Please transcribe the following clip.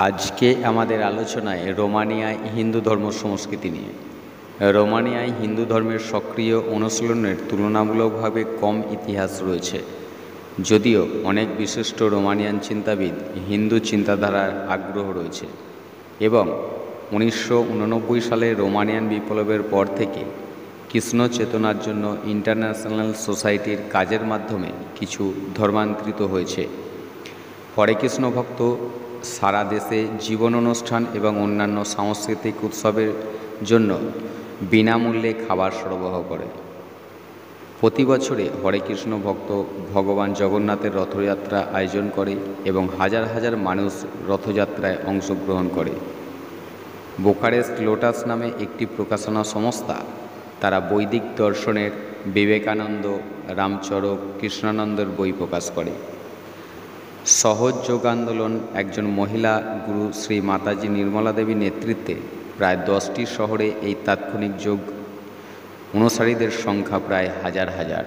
আজকে আমাদের আলোচনায় রোমানিয়ায় হিন্দু ধর্ম সংস্কৃতি নিয়ে। রোমানিয়ায় হিন্দু ধর্মের সক্রিয় অনুশীলনের তুলনামূলকভাবে কম ইতিহাস রয়েছে, যদিও অনেক বিশিষ্ট রোমানিয়ান চিন্তাবিদ হিন্দু চিন্তাধারার আগ্রহ রয়েছে এবং 1989 সালে রোমানিয়ান বিপ্লবের পর থেকে কৃষ্ণ চেতনার জন্য ইন্টারন্যাশনাল সোসাইটির কাজের মাধ্যমে কিছু ধর্মান্তরিত হয়েছে। হরে কৃষ্ণ ভক্ত সারা দেশে জীবন অনুষ্ঠান এবং অন্যান্য সাংস্কৃতিক উৎসবের জন্য বিনামূল্যে খাবার সরবরাহ করে। প্রতি বছরে হরে কৃষ্ণ ভক্ত ভগবান জগন্নাথের রথযাত্রা আয়োজন করে এবং হাজার হাজার মানুষ রথযাত্রায় অংশগ্রহণ করে। বুখারেস্ট লোটাস নামে একটি প্রকাশনা সংস্থা, তারা বৈদিক দর্শনের বিবেকানন্দ, রামচরক, কৃষ্ণানন্দের বই প্রকাশ করে। সহজ যোগ আন্দোলন একজন মহিলা গুরু শ্রী মাতাজি নির্মলা দেবীর নেতৃত্বে প্রায় 10টি শহরে এই তাৎক্ষণিক যোগ অনুসারীদের সংখ্যা প্রায় হাজার হাজার।